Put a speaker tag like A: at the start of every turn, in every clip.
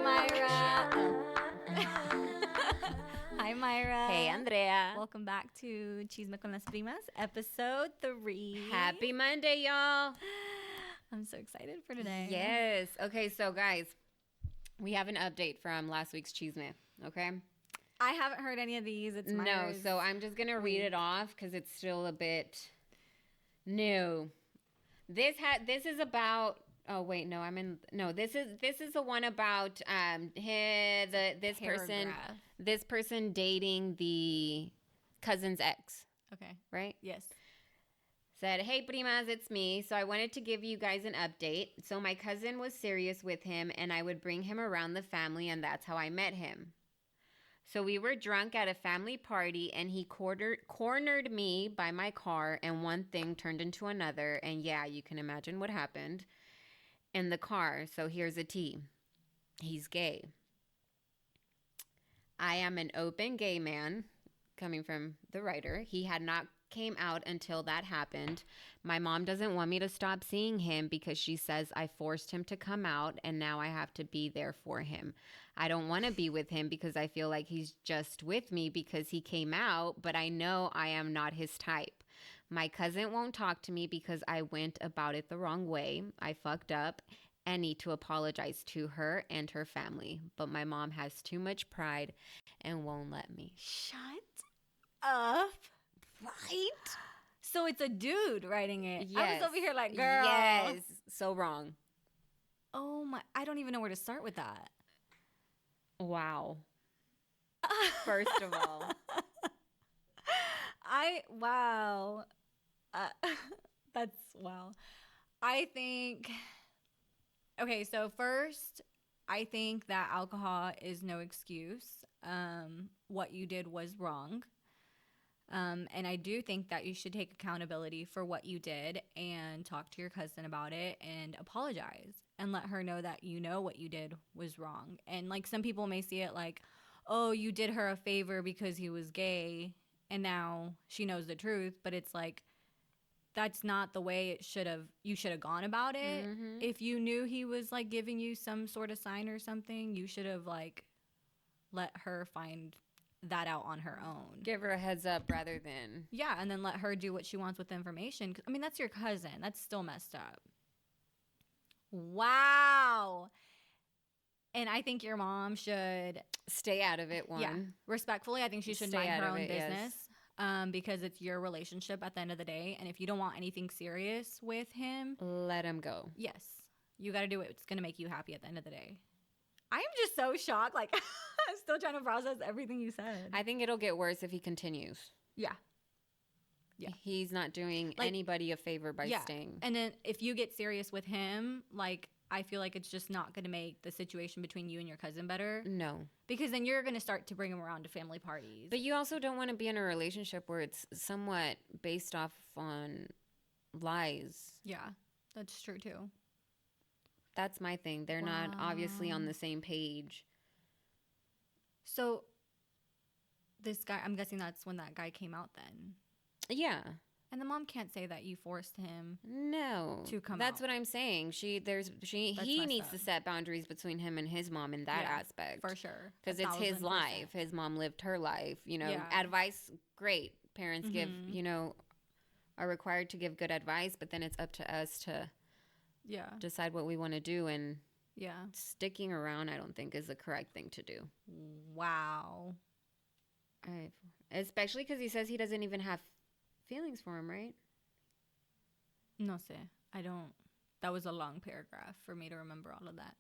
A: Myra. Hi, Myra.
B: Hey, Andrea.
A: Welcome back to Chisme con las Primas, episode 3.
B: Happy Monday, y'all.
A: I'm so excited for today.
B: Yes. Okay, so guys, we have an update from last week's Chisme, okay?
A: I haven't heard any of these. It's Myra's.
B: No, so I'm just going to read it off because it's still a bit new. This is about... Oh wait, no, this is the one about this person dating the cousin's ex.
A: Okay.
B: Right?
A: Yes.
B: Said, "Hey Primas, it's me. So I wanted to give you guys an update. So my cousin was serious with him and I would bring him around the family and that's how I met him. So we were drunk at a family party and he cornered me by my car and one thing turned into another. And yeah, you can imagine what happened in the car. So here's a tea. He's gay. I am an open gay man," coming from the writer. "He had not came out until that happened. My mom doesn't want me to stop seeing him because she says I forced him to come out and now I have to be there for him. I don't want to be with him because I feel like he's just with me because he came out, but I know I am not his type. My cousin won't talk to me because I went about it the wrong way. I fucked up and need to apologize to her and her family. But my mom has too much pride and won't let me."
A: Shut up. Right? So it's a dude writing it.
B: Yes.
A: I was over here like, girl.
B: Yes. So wrong.
A: Oh my, I don't even know where to start with that.
B: Wow. First of all.
A: Wow. That's wow. I think, okay, so first, I think that alcohol is no excuse. What you did was wrong. And I do think that you should take accountability for what you did and talk to your cousin about it and apologize and let her know that you know what you did was wrong. And like some people may see it like, oh, you did her a favor because he was gay and now she knows the truth. But it's like, that's not the way you should have gone about it. Mm-hmm. If you knew he was like giving you some sort of sign or something, you should have like let her find that out on her own.
B: Give her a heads up rather than...
A: Yeah, and then let her do what she wants with the information. I mean, that's your cousin. That's still messed up. Wow. And I think your mom should...
B: Stay out of it, one.
A: Yeah, respectfully, I think she should mind her own business. Yes. Because it's your relationship at the end of the day. And if you don't want anything serious with him...
B: Let him go.
A: Yes. You got to do what's going to make you happy at the end of the day. I am just so shocked. Like, I'm still trying to process everything you said.
B: I think it'll get worse if he continues.
A: Yeah.
B: Yeah. He's not doing anybody a favor by staying.
A: And then if you get serious with him, like, I feel like it's just not going to make the situation between you and your cousin better.
B: No.
A: Because then you're going to start to bring him around to family parties.
B: But you also don't want to be in a relationship where it's somewhat based off on lies.
A: Yeah, that's true too.
B: That's my thing. They're not obviously on the same page.
A: So this guy, I'm guessing that's when that guy came out then.
B: Yeah.
A: And the mom can't say that you forced him.
B: No.
A: To come
B: That's
A: out.
B: What I'm saying. He needs to set boundaries between him and his mom in that aspect.
A: For sure.
B: Because it's his life. His mom lived her life. You know, advice, great. Parents give, are required to give good advice, but then it's up to us to decide what we want to do. And sticking around, I don't think, is the correct thing to do.
A: Wow.
B: Especially because he says he doesn't even have feelings for him, right?
A: No sé. I don't. That was a long paragraph for me to remember all of that.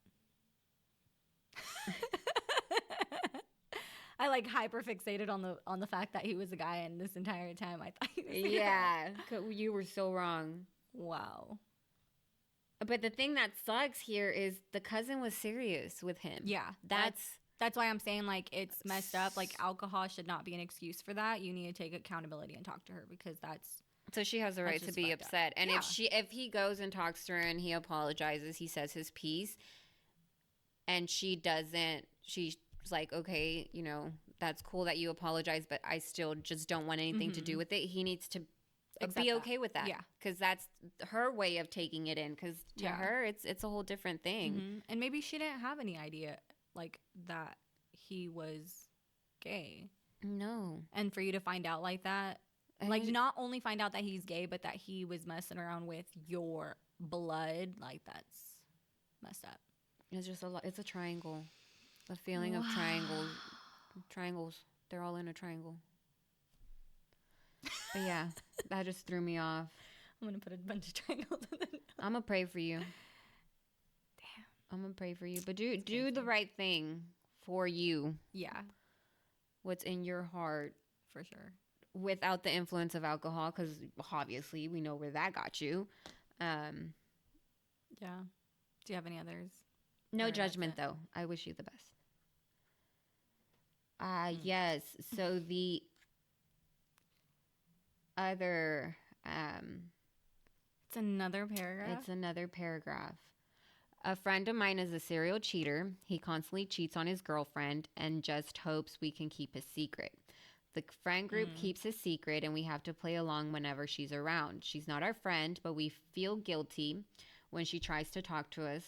A: I like hyper fixated on the fact that he was a guy, and this entire time I thought he was a guy.
B: Yeah, you were so wrong.
A: Wow.
B: But the thing that sucks here is the cousin was serious with him.
A: Yeah. That's why I'm saying, like, it's messed up. Like, alcohol should not be an excuse for that. You need to take accountability and talk to her because that's...
B: So she has the right to be upset. And if he goes and talks to her and he apologizes, he says his piece, and she doesn't... She's like, okay, you know, that's cool that you apologize, but I still just don't want anything to do with it. He needs to... be okay with that. Yeah. Because that's her way of taking it in. Because to her, it's a whole different thing.
A: Mm-hmm. And maybe she didn't have any idea like that he was gay.
B: No.
A: And for you to find out like that, like not only find out that he's gay, but that he was messing around with your blood, like that's messed up.
B: It's just a lot. It's a triangle. A feeling of
A: Wow.
B: triangles. They're all in a triangle. But yeah, that just threw me off.
A: I'm gonna put a bunch of triangles in the
B: I'm gonna pray for you.
A: Damn.
B: I'm gonna pray for you. But do the right thing for you.
A: Yeah,
B: What's in your heart
A: for sure.
B: without the influence of alcohol, because obviously we know where that got you.
A: Yeah. Do you have any others?
B: No
A: Or that's
B: judgment
A: it?
B: though. I wish you the best. Yes. So the other
A: It's another paragraph.
B: it's another paragraph. A friend of mine is a serial cheater. He constantly cheats on his girlfriend and just hopes we can keep his secret. The friend group keeps his secret and we have to play along whenever she's around. She's not our friend, but we feel guilty when she tries to talk to us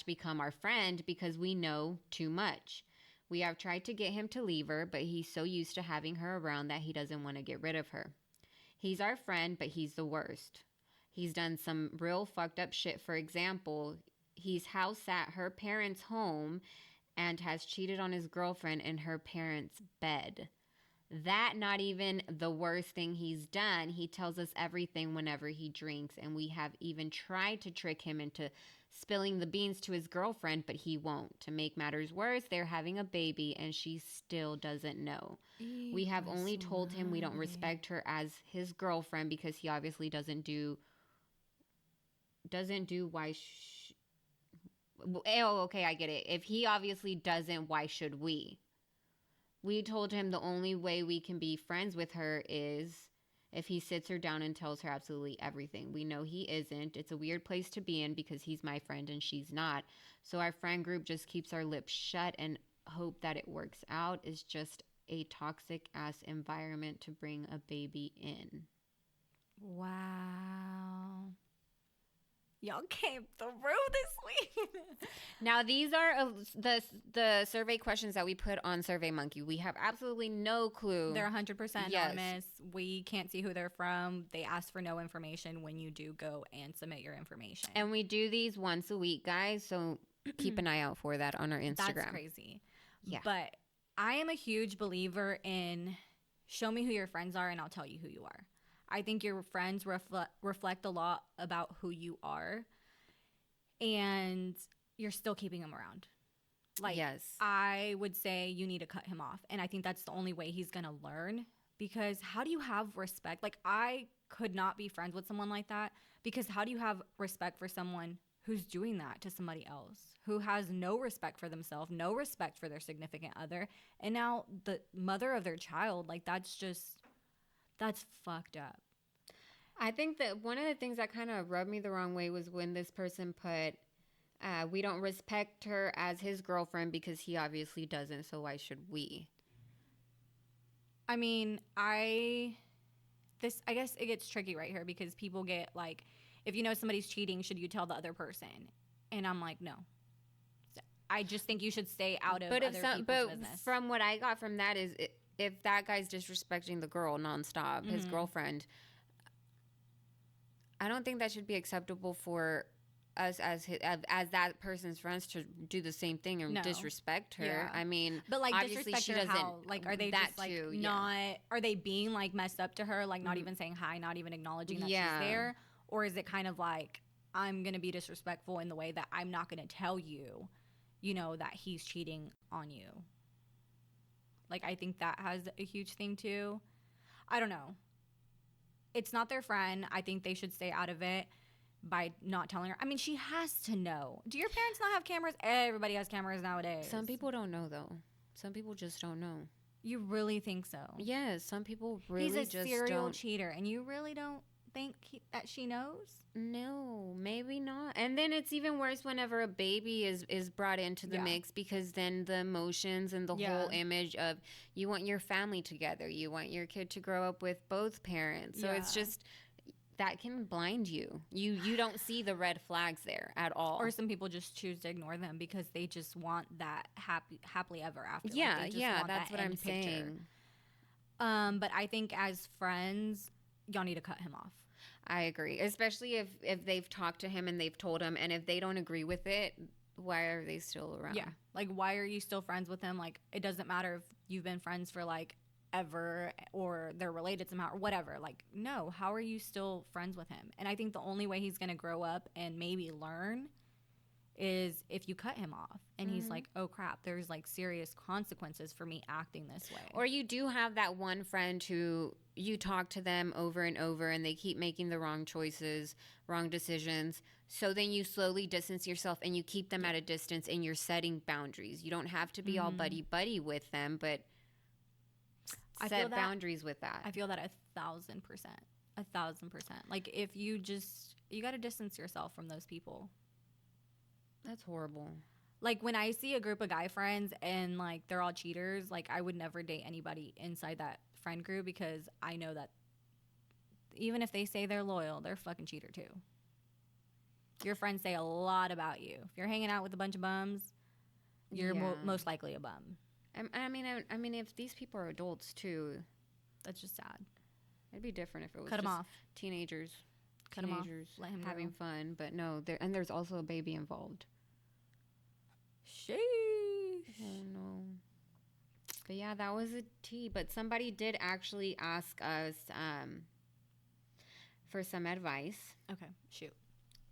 B: / become our friend because we know too much. We have tried to get him to leave her, but he's so used to having her around that he doesn't want to get rid of her. He's our friend, but he's the worst. He's done some real fucked up shit. For example, he's house sat her parents' home and has cheated on his girlfriend in her parents' bed. That not even the worst thing he's done. He tells us everything whenever he drinks, and we have even tried to trick him into spilling the beans to his girlfriend, but he won't. To make matters worse, they're having a baby and she still doesn't know. We have only told him we don't respect her as his girlfriend because he obviously doesn't do why oh, okay, I get it. If he obviously doesn't, why should we? We told him the only way we can be friends with her is if he sits her down and tells her absolutely everything. We know he isn't. It's a weird place to be in because he's my friend and she's not. So our friend group just keeps our lips shut and hope that it works out. It's just a toxic ass environment to bring a baby in.
A: Wow. Y'all came through this week.
B: Now these are the survey questions that we put on SurveyMonkey. We have absolutely no clue.
A: They're 100%
B: Yes.
A: anonymous. We can't see who they're from. They ask for no information when you do go and submit your information.
B: And we do these once a week, guys. So keep an eye out for that on our Instagram.
A: That's crazy.
B: Yeah.
A: But I am a huge believer in show me who your friends are and I'll tell you who you are. I think your friends reflect a lot about who you are, and you're still keeping him around. Like,
B: yes.
A: I would say you need to cut him off. And I think that's the only way he's going to learn, because how do you have respect? Like, I could not be friends with someone like that, because how do you have respect for someone who's doing that to somebody else, who has no respect for themselves, no respect for their significant other, and now the mother of their child? Like, that's fucked up.
B: I think that one of the things that kind of rubbed me the wrong way was when this person put, we don't respect her as his girlfriend because he obviously doesn't, so why should we?
A: I mean, I guess it gets tricky right here, because people get like, if you know somebody's cheating, should you tell the other person? And I'm like, no. I just think you should stay out of other people's business.
B: From what I got from that is, if that guy's disrespecting the girl nonstop, his girlfriend, I don't think that should be acceptable for us as that person's friends to do the same thing and disrespect her.
A: Yeah.
B: I mean,
A: but like,
B: obviously
A: disrespect
B: she
A: her
B: doesn't.
A: how? Like, are they just like not? Are they being like messed up to her? Like, not even saying hi, not even acknowledging that she's there, or is it kind of like, I'm gonna be disrespectful in the way that I'm not gonna tell you, that he's cheating on you? Like, I think that has a huge thing too. I don't know. It's not their friend. I think they should stay out of it by not telling her. I mean, she has to know. Do your parents not have cameras? Everybody has cameras nowadays.
B: Some people don't know, though. Some people just don't know.
A: You really think so?
B: Yes, some people really just don't.
A: He's a serial cheater, and you really don't think that she knows?
B: No, maybe not. And then it's even worse whenever a baby is brought into the mix, because then the emotions and the whole image of, you want your family together, you want your kid to grow up with both parents. So it's just, that can blind you. You don't see the red flags there at all.
A: Or some people just choose to ignore them because they just want that happily ever after.
B: Yeah,
A: like they just
B: yeah,
A: want
B: that's
A: that
B: what I'm
A: end picture.
B: saying.
A: But I think as friends, y'all need to cut him off.
B: I agree, especially if they've talked to him and they've told him, and if they don't agree with it, why are they still around?
A: Yeah, like why are you still friends with him? Like it doesn't matter if you've been friends for like ever or they're related somehow or whatever. Like no, how are you still friends with him? And I think the only way he's gonna grow up and maybe learn is if you cut him off and he's like, oh crap, there's like serious consequences for me acting this way.
B: Or you do have that one friend who you talk to them over and over and they keep making the wrong choices, wrong decisions. So then you slowly distance yourself and you keep them at a distance and you're setting boundaries. You don't have to be all buddy with them, but set boundaries with that.
A: I feel that 1,000%. 1,000%. Like if you got to distance yourself from those people.
B: That's horrible.
A: Like when I see a group of guy friends and like they're all cheaters, like I would never date anybody inside that friend group because I know that even if they say they're loyal, they're a fucking cheater too. Your friends say a lot about you. If you're hanging out with a bunch of bums, you're most likely a bum.
B: I mean, if these people are adults too,
A: that's just sad.
B: It'd be different if it was
A: cut them off.
B: Teenagers.
A: Cut him off. Let him
B: having fun, but no, there's also a baby involved.
A: Sheesh.
B: Oh no. But yeah, that was a tea. But somebody did actually ask us for some advice.
A: Okay, shoot.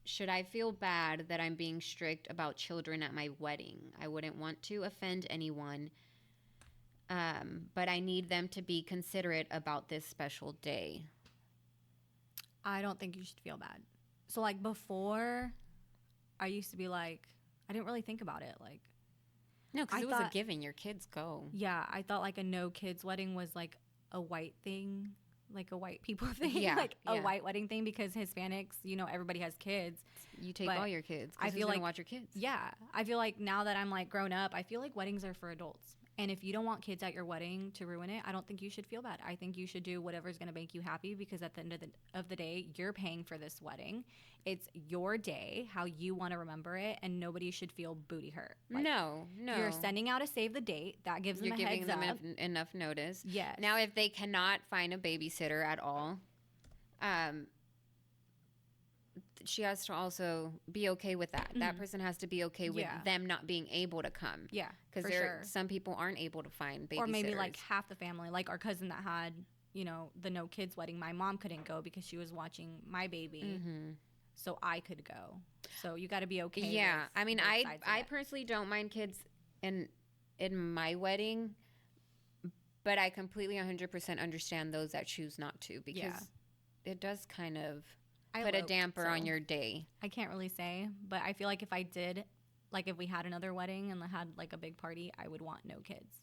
B: Should I feel bad that I'm being strict about children at my wedding? I wouldn't want to offend anyone, but I need them to be considerate about this special day.
A: I don't think you should feel bad. So like before, I used to be like, I didn't really think about it. Like,
B: no, because it was a given. Your kids go.
A: Yeah, I thought like a no kids wedding was like a white thing, like a white people thing, a white wedding thing because Hispanics, everybody has kids.
B: You take all your kids.
A: I feel like
B: watch your kids.
A: Yeah, I feel like now that I'm like grown up, I feel like weddings are for adults. And if you don't want kids at your wedding to ruin it, I don't think you should feel bad. I think you should do whatever's going to make you happy because at the end of the day, you're paying for this wedding. It's your day, how you want to remember it, and nobody should feel booty hurt. Like,
B: no.
A: You're sending out a save the date. That gives them a heads up.
B: You're giving them enough notice.
A: Yes.
B: Now, if they cannot find a babysitter at all, she has to also be okay with that. Mm-hmm. That person has to be okay with them not being able to come.
A: Yeah,
B: because some people aren't able to find babysitters.
A: Or maybe like half the family, like our cousin that had, the no kids wedding. My mom couldn't go because she was watching my baby, so I could go. So you got to be okay.
B: Yeah, I mean, I personally don't mind kids in my wedding, but I completely 100% understand those that choose not to because it does kind of put a damper on your day.
A: I can't really say, but I feel like if I did, like if we had another wedding and had like a big party, I would want no kids.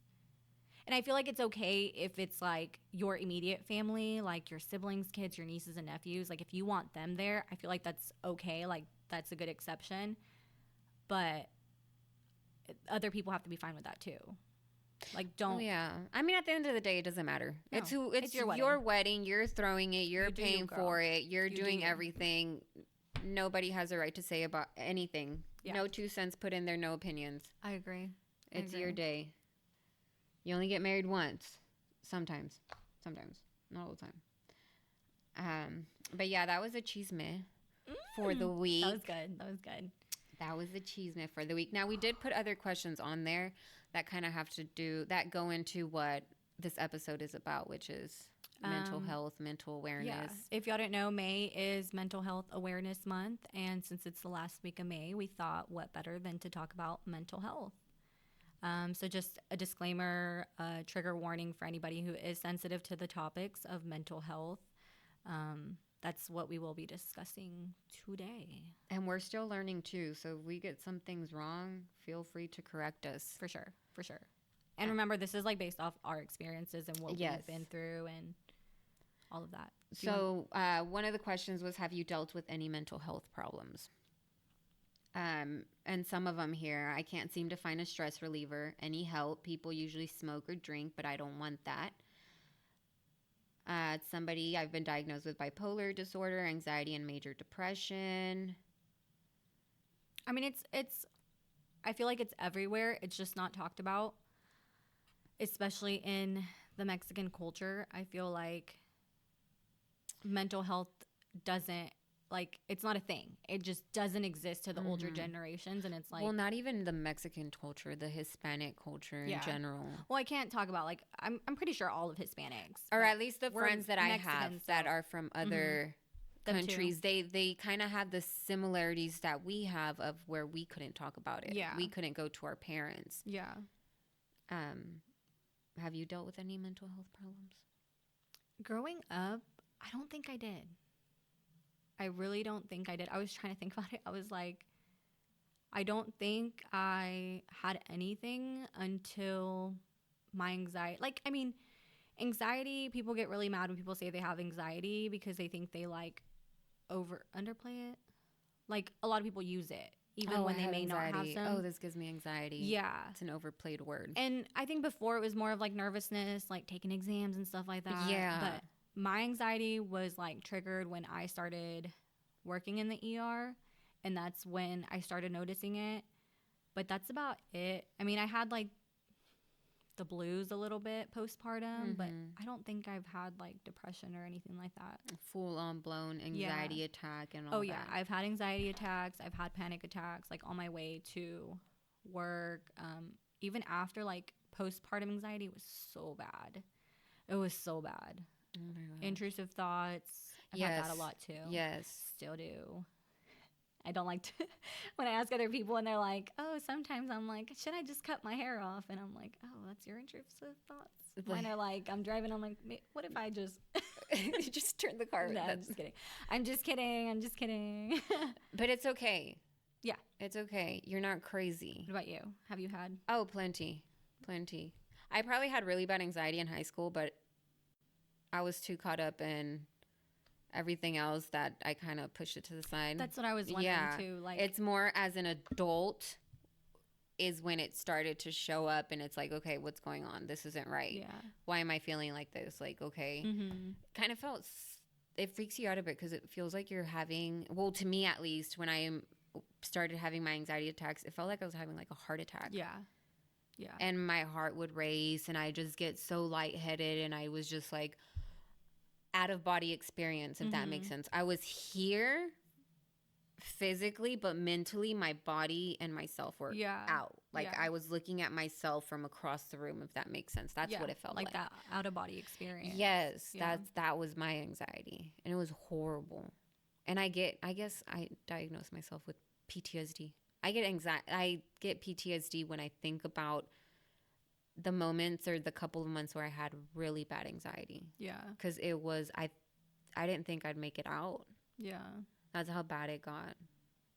A: And I feel like it's okay if it's like your immediate family, like your siblings, kids, your nieces and nephews. Like if you want them there, I feel like that's okay. Like that's a good exception. But other people have to be fine with that too. Like don't.
B: Oh, yeah. I mean, at the end of the day, it doesn't matter. No, it's
A: your
B: wedding. You're throwing it. You're paying for it. You're doing everything. Nobody has a right to say about anything. Yeah. No 2 cents put in there. No opinions.
A: I agree.
B: It's your day. You only get married once. Sometimes. Not all the time. But yeah, that was a chisme for the week.
A: That was good.
B: That was the chisme for the week. Now, we did put other questions on there that kind of go into what this episode is about, which is mental health, mental awareness.
A: Yeah. If y'all didn't know, May is Mental Health Awareness Month. And since it's the last week of May, we thought what better than to talk about mental health. So just a disclaimer, trigger warning for anybody who is sensitive to the topics of mental health. That's what we will be discussing today.
B: And we're still learning too. So if we get some things wrong, feel free to correct us.
A: For sure. And remember, this is like based off our experiences and what we've been through and all of that.
B: So one of the questions was, have you dealt with any mental health problems? And some of them here, I can't seem to find a stress reliever, any help. People usually smoke or drink, but I don't want that. Somebody, I've been diagnosed with bipolar disorder, anxiety, and major depression.
A: I mean, I feel like it's everywhere. It's just not talked about, especially in the Mexican culture. I feel like mental health doesn't, like, it's not a thing. It just doesn't exist to the older generations. And it's like,
B: Well, not even the Mexican culture, the Hispanic culture in general.
A: well, I can't talk about, like, I'm pretty sure all of Hispanics.
B: Or at least the friends that I have
A: Mexican,
B: that
A: so-
B: are from other
A: Them too.
B: countries, they kind of have the similarities that we have of where we couldn't talk about it.
A: Yeah.
B: We couldn't go to our parents.
A: Yeah.
B: Have you dealt with any mental health problems?
A: Growing up, I don't think I did. I really don't think I did. I was trying to think about it. I was like, I don't think I had anything until my anxiety. Like, I mean, anxiety, people get really mad when people say they have anxiety because they think they like underplay it. Like, a lot of people use it even when they may
B: anxiety.
A: not have some.
B: Oh, this gives me anxiety.
A: Yeah.
B: It's an overplayed word.
A: And I think before it was more of like nervousness, like taking exams and stuff like that.
B: Yeah.
A: But my anxiety was like triggered when I started working in the ER, and that's when I started noticing it. But that's about it. I mean, I had like the blues a little bit postpartum, but I don't think I've had like depression or anything like that.
B: Full on blown anxiety attack and all that.
A: Oh yeah, I've had anxiety attacks. I've had panic attacks like on my way to work. Even after like postpartum anxiety was so bad. It was so bad.
B: Oh my God.
A: Intrusive thoughts. I've had that a lot too.
B: Yes.
A: Still do. I don't like to, when I ask other people and they're like, oh, sometimes I'm like, should I just cut my hair off? And I'm like, oh, that's your intrusive thoughts. Mine are like, I'm driving, I'm like, what if I just
B: just turn the car?
A: No, I'm just kidding. I'm just kidding.
B: But it's okay.
A: Yeah.
B: It's okay. You're not crazy.
A: What about you? Have you had?
B: Oh, plenty. I probably had really bad anxiety in high school, but I was too caught up in everything else that I kind of pushed it to the side.
A: That's what I was wondering too. Like,
B: it's more as an adult is when it started to show up, and it's like, okay, what's going on? This isn't right.
A: Yeah.
B: Why am I feeling like this? Like, okay. Kind of felt, it freaks you out a bit because it feels like you're having, well, to me at least, when I started having my anxiety attacks, it felt like I was having like a heart attack.
A: Yeah. Yeah.
B: And my heart would race, and I just get so lightheaded, and I was just like out of body experience, if that makes sense. I was here physically, but mentally my body and myself were out. Like I was looking at myself from across the room, if that makes sense. That's what it felt like.
A: That out of body experience.
B: Yes, that was my anxiety, and it was horrible. And I guess I diagnosed myself with PTSD. I get PTSD when I think about the moments or the couple of months where I had really bad anxiety.
A: Yeah.
B: Because it was, I didn't think I'd make it out.
A: Yeah.
B: That's how bad it got.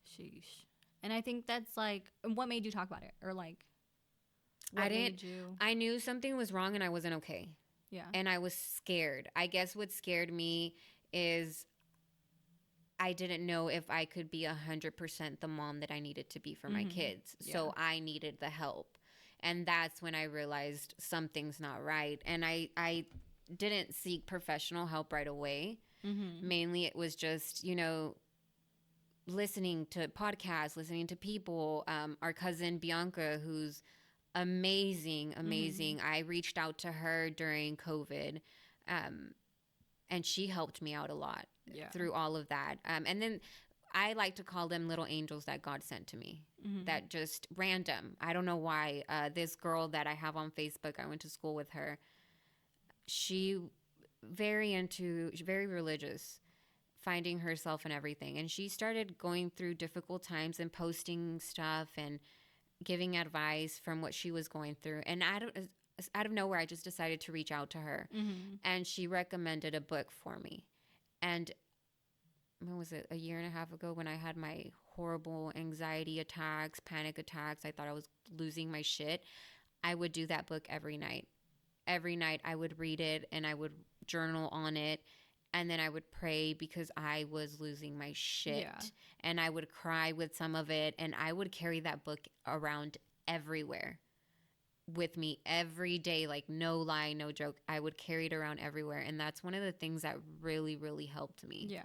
A: Sheesh. And I think that's like, what made you talk about it? Or like,
B: I knew something was wrong and I wasn't okay.
A: Yeah.
B: And I was scared. I guess what scared me is I didn't know if I could be 100% the mom that I needed to be for my kids. So I needed the help. And that's when I realized something's not right. And I didn't seek professional help right away. Mainly it was just, listening to podcasts, listening to people. Our cousin Bianca, who's amazing. I reached out to her during COVID. And she helped me out a lot through all of that. And then I like to call them little angels that God sent to me. That just random. I don't know why. This girl that I have on Facebook, I went to school with her. She's very religious, finding herself and everything. And she started going through difficult times and posting stuff and giving advice from what she was going through. And out of nowhere, I just decided to reach out to her. And she recommended a book for me. And when was it, a year and a half ago, when I had my horrible anxiety attacks, panic attacks, I thought I was losing my shit, I would do that book every night. Every night I would read it and I would journal on it, and then I would pray because I was losing my shit. And I would cry with some of it, and I would carry that book around everywhere. with me every day, like no lie, no joke. I would carry it around everywhere, and that's one of the things that really, really helped me.
A: Yeah.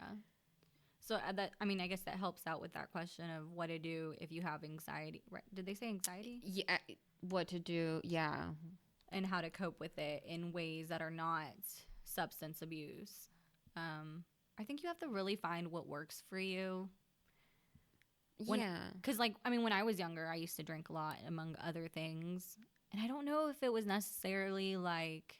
A: So I guess that helps out with that question of what to do if you have anxiety. Right? Did they say anxiety?
B: Yeah, what to do? Yeah,
A: And how to cope with it in ways that are not substance abuse. I think you have to really find what works for you.
B: yeah.
A: Because when I was younger, I used to drink a lot, among other things, and I don't know if it was necessarily like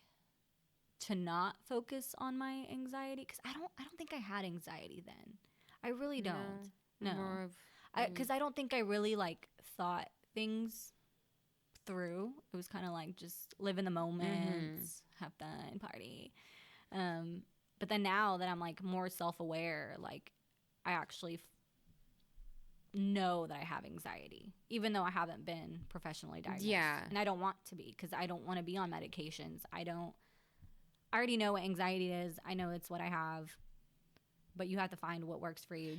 A: to not focus on my anxiety, because I don't think I had anxiety then. I really don't. No,
B: More of
A: because I don't think I really like thought things through. It was kind of like just live in the moment, have fun, party. But then now that I'm like more self-aware, like I actually know that I have anxiety, even though I haven't been professionally diagnosed.
B: Yeah.
A: And I don't want to be, because I don't want to be on medications. I already know what anxiety is. I know it's what I have. But you have to find what works for you.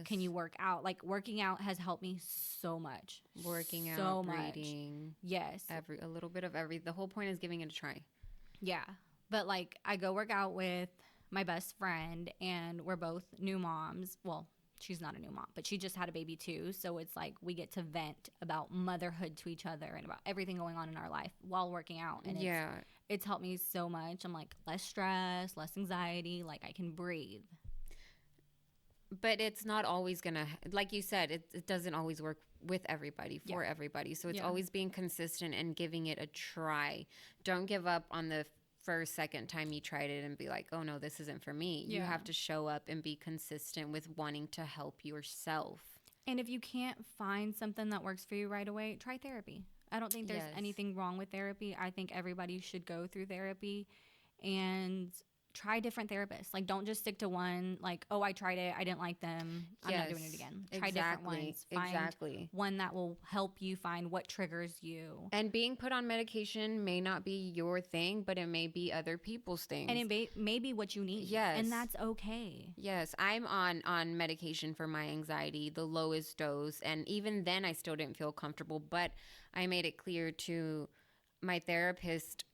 A: Can you work out? Like, working out has helped me so much.
B: Working
A: so
B: out,
A: much.
B: breathing.
A: Yes.
B: A little bit of every. The whole point is giving it a try.
A: Yeah. But like, I go work out with my best friend, and we're both new moms. Well, she's not a new mom, but she just had a baby too. So it's like we get to vent about motherhood to each other and about everything going on in our life while working out. And it's helped me so much. I'm like, less stress, less anxiety. Like, I can breathe.
B: But it's not always gonna, like you said, it doesn't always work with everybody, for everybody. So it's always being consistent and giving it a try. Don't give up on the first, second time you tried it and be like, oh no, this isn't for me. You have to show up and be consistent with wanting to help yourself.
A: And if you can't find something that works for you right away, try therapy. I don't think there's anything wrong with therapy. I think everybody should go through therapy and try different therapists. Like, don't just stick to one. Like, oh, I tried it, I didn't like them, I'm not doing it again. Try different ones. Find one that will help you find what triggers you.
B: And being put on medication may not be your thing, but it may be other people's things.
A: And it may be what you need.
B: Yes.
A: And that's okay.
B: Yes. I'm on medication for my anxiety, the lowest dose. And even then, I still didn't feel comfortable. But I made it clear to my therapist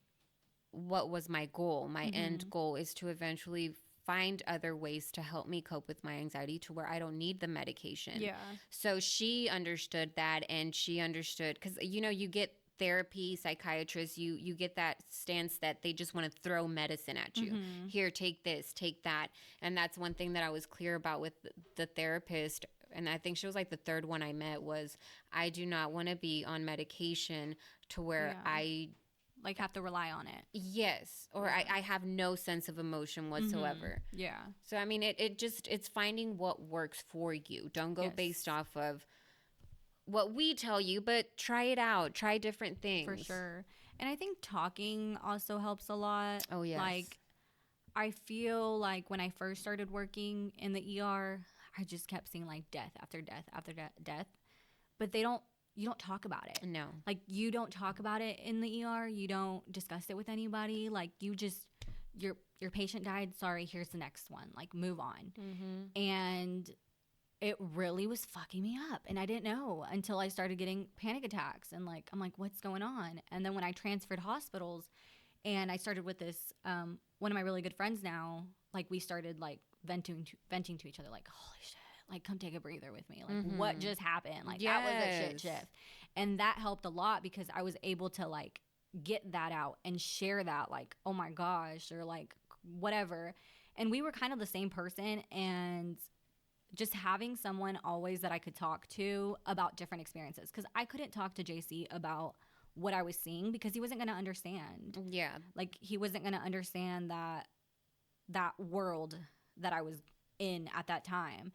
B: what was my goal. My end goal is to eventually find other ways to help me cope with my anxiety to where I don't need the medication.
A: Yeah.
B: So she understood that, and she understood, because you get therapy, psychiatrists, you get that stance that they just want to throw medicine at you. Here, take this, take that. And that's one thing that I was clear about with the therapist. And I think she was like the third one I met was, I do not want to be on medication to where I
A: like have to rely on it.
B: Yes. Or I have no sense of emotion whatsoever.
A: Yeah.
B: So, I mean, it's finding what works for you. Don't go based off of what we tell you, but try it out. Try different things.
A: For sure. And I think talking also helps a lot.
B: Oh, yes.
A: Like, I feel like when I first started working in the ER, I just kept seeing like death after death after death. But you don't talk about it.
B: No.
A: Like, you don't talk about it in the ER. You don't discuss it with anybody. Like, you just, your patient died. Sorry, here's the next one. Like, move on. And it really was fucking me up. And I didn't know until I started getting panic attacks. And like, I'm like, what's going on? And then when I transferred hospitals and I started with this, one of my really good friends now, like, we started like venting to each other, like, holy shit. Like, come take a breather with me. Like, what just happened? Like, that was a shit shift. And that helped a lot because I was able to, like, get that out and share that, like, oh my gosh, or like whatever. And we were kind of the same person. And just having someone always that I could talk to about different experiences. Because I couldn't talk to JC about what I was seeing because he wasn't going to understand.
B: Yeah.
A: Like, he wasn't going to understand that world that I was in at that time.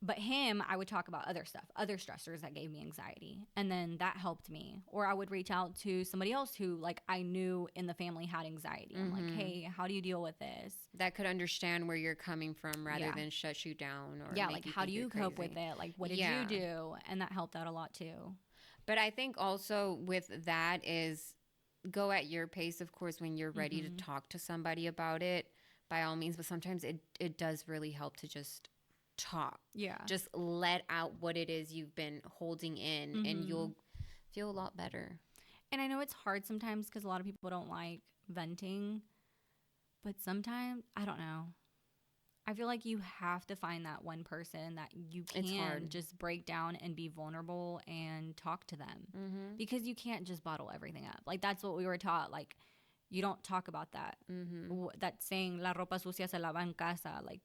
A: But him, I would talk about other stuff, other stressors that gave me anxiety. And then that helped me. Or I would reach out to somebody else who, like, I knew in the family had anxiety. I'm like, hey, how do you deal with this?
B: That could understand where you're coming from rather than shut you down. Or
A: like, how do you cope with it? Like, what did you do? And that helped out a lot too.
B: But I think also with that is go at your pace, of course, when you're ready to talk to somebody about it. By all means, but sometimes it does really help to just talk.
A: Yeah.
B: Just let out what it is you've been holding in and you'll feel a lot better.
A: And I know it's hard sometimes because a lot of people don't like venting, but sometimes, I don't know. I feel like you have to find that one person that you
B: It's
A: can
B: hard.
A: just break down and be vulnerable and talk to them,
B: Mm-hmm.
A: because you can't just bottle everything up. Like, that's what we were taught. Like, you don't talk about that.
B: Mm-hmm.
A: That saying, la ropa sucia se lava en casa. Like,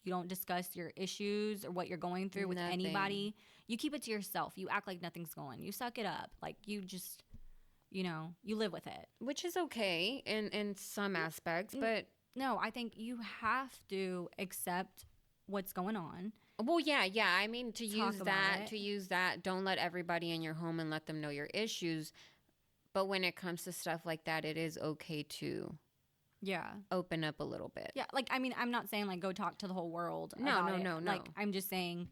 A: you don't discuss your issues or what you're going through with
B: Nothing.
A: anybody. You keep it to yourself. You act like nothing's going. You suck it up. Like, you just, you live with it.
B: Which is okay in some aspects, but
A: No, I think you have to accept what's going on.
B: well, yeah. I mean, to use
A: Talk about
B: that, don't let everybody in your home and let them know your issues. But when it comes to stuff like that, it is okay to
A: Yeah.
B: open up a little bit.
A: Yeah. Like, I mean, I'm not saying like go talk to the whole world.
B: No,
A: about
B: no.
A: it. Like, I'm just saying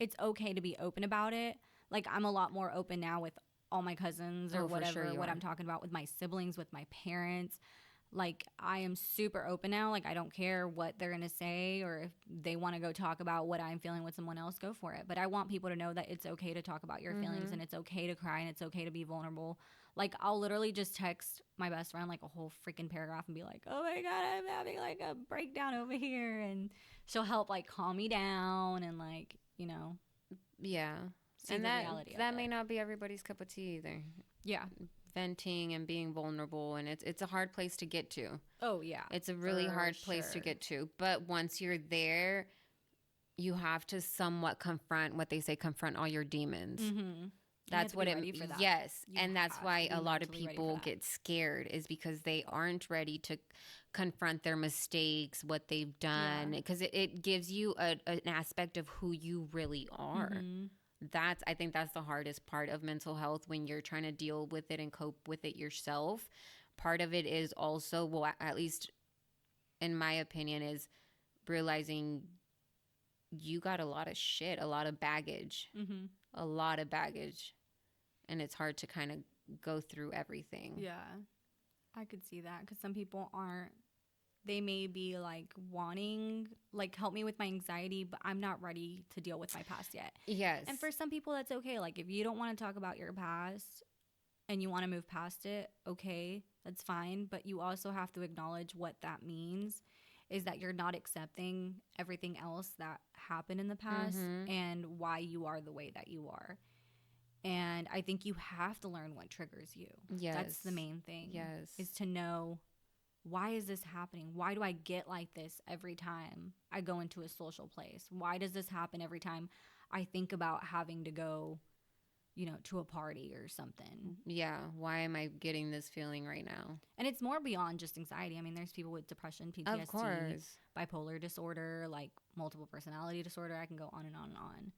A: it's okay to be open about it. Like, I'm a lot more open now with all my cousins or
B: Oh, for sure
A: whatever,
B: you
A: what
B: are.
A: I'm talking about with my siblings, with my parents. Like, I am super open now. Like, I don't care what they're going to say, or if they want to go talk about what I'm feeling with someone else, go for it. But I want people to know that it's okay to talk about your feelings, and it's okay to cry, and it's okay to be vulnerable. Like, I'll literally just text my best friend like a whole freaking paragraph and be like, oh my God, I'm having like a breakdown over here. And she'll help like calm me down and like,
B: Yeah.
A: see
B: And
A: the reality
B: that
A: of
B: may
A: it.
B: not be everybody's cup of tea either.
A: Yeah.
B: Venting and being vulnerable, and it's a hard place to get to.
A: Oh, yeah.
B: It's a really
A: For
B: hard place to
A: sure.
B: get to. But once you're there, you have to somewhat confront what they say, confront all your demons.
A: Mm-hmm.
B: That's what
A: ready for that.
B: yes,
A: You
B: and that's
A: have
B: why
A: to be
B: a lot of
A: mentally ready for
B: people
A: that.
B: get scared, is because they aren't ready to confront their mistakes, what they've done, because it gives you an aspect of who you really are.
A: Mm-hmm.
B: I think that's the hardest part of mental health, when you're trying to deal with it and cope with it yourself. Part of it is also, well, at least in my opinion, is realizing you got a lot of shit, a lot of baggage,
A: Mm-hmm.
B: a lot of baggage, and it's hard to kind of go through everything.
A: Yeah. I could see that because some people aren't. They may be like wanting, like, help me with my anxiety, but I'm not ready to deal with my past yet.
B: Yes.
A: And for some people, that's okay. Like, if you don't want to talk about your past and you want to move past it, okay, that's fine. But you also have to acknowledge what that means is that you're not accepting everything else that happened in the past and why you are the way that you are. And I think you have to learn what triggers you.
B: Yes.
A: That's the main thing.
B: Yes.
A: Is to know, why is this happening? Why do I get like this every time I go into a social place? Why does this happen every time I think about having to go, to a party or something?
B: Yeah. Why am I getting this feeling right now?
A: And it's more beyond just anxiety. I mean, there's people with depression, PTSD,
B: Of course.
A: bipolar disorder, like multiple personality disorder. I can go on and on and on.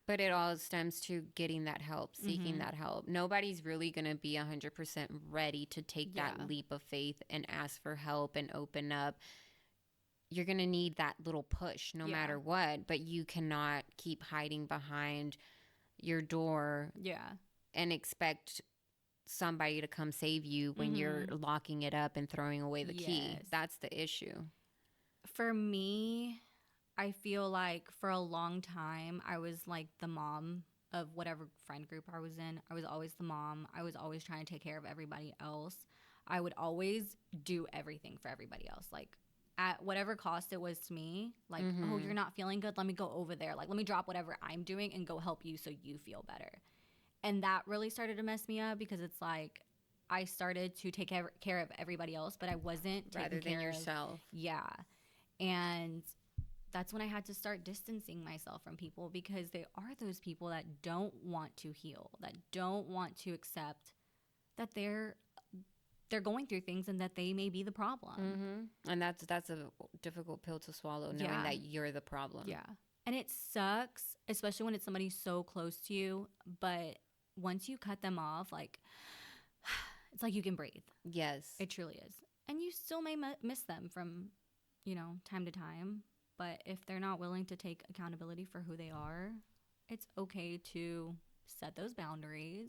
B: But it all stems to getting that help, seeking that help. Nobody's really going to be 100% ready to take that leap of faith and ask for help and open up. You're going to need that little push no matter what, but you cannot keep hiding behind your door and expect somebody to come save you when you're locking it up and throwing away the key. That's the issue.
A: For me, I feel like for a long time, I was like the mom of whatever friend group I was in. I was always the mom. I was always trying to take care of everybody else. I would always do everything for everybody else. Like, at whatever cost it was to me, like, oh, you're not feeling good? Let me go over there. Like, let me drop whatever I'm doing and go help you so you feel better. And that really started to mess me up because it's like I started to take care of everybody else, but I wasn't
B: Rather
A: taking
B: than
A: care
B: yourself.
A: Yeah. And that's when I had to start distancing myself from people, because they are those people that don't want to heal, that don't want to accept that they're going through things and that they may be the problem.
B: And that's a difficult pill to swallow, knowing that you're the problem.
A: Yeah. And it sucks, especially when it's somebody so close to you. But once you cut them off, like, it's like you can breathe.
B: Yes.
A: It truly is. And you still may miss them from, time to time. But if they're not willing to take accountability for who they are, it's okay to set those boundaries,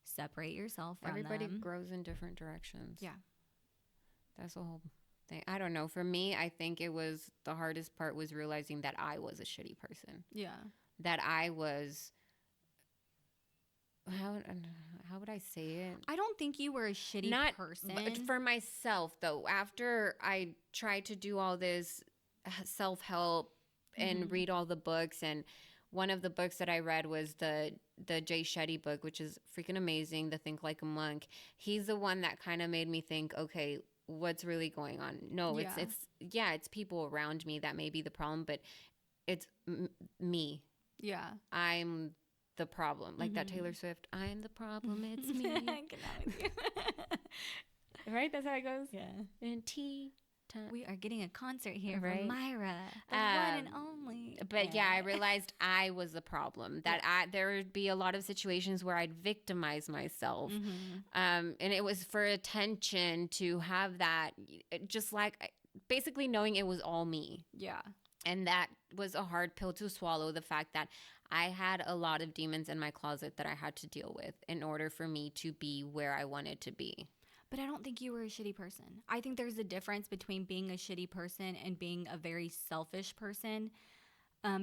A: separate yourself from
B: Everybody
A: them.
B: grows in different directions.
A: Yeah.
B: That's the whole thing. I don't know. For me, I think it was the hardest part was realizing that I was a shitty person.
A: Yeah.
B: That I was how how would I say it?
A: I don't think you were a shitty
B: Not
A: person.
B: for myself though. After I tried to do all this self-help and read all the books, and one of the books that I read was the Jay Shetty book, which is freaking amazing, The Think Like a Monk. He's the one that kind of made me think, okay, what's really going on? No,
A: Yeah.
B: it's people around me that may be the problem, but it's me.
A: Yeah.
B: I'm the problem. Like that Taylor Swift, I'm the problem, it's me.
A: I cannot with you.
B: Right? That's how it goes?
A: Yeah.
B: And tea time.
A: We are getting a concert here
B: Right.
A: from Myra, the one and only.
B: But yeah, I realized I was the problem. That there would be a lot of situations where I'd victimize myself. And it was for attention to have that, just like basically knowing it was all me.
A: Yeah.
B: And that was a hard pill to swallow, the fact that I had a lot of demons in my closet that I had to deal with in order for me to be where I wanted to be.
A: But I don't think you were a shitty person. I think there's a difference between being a shitty person and being a very selfish person.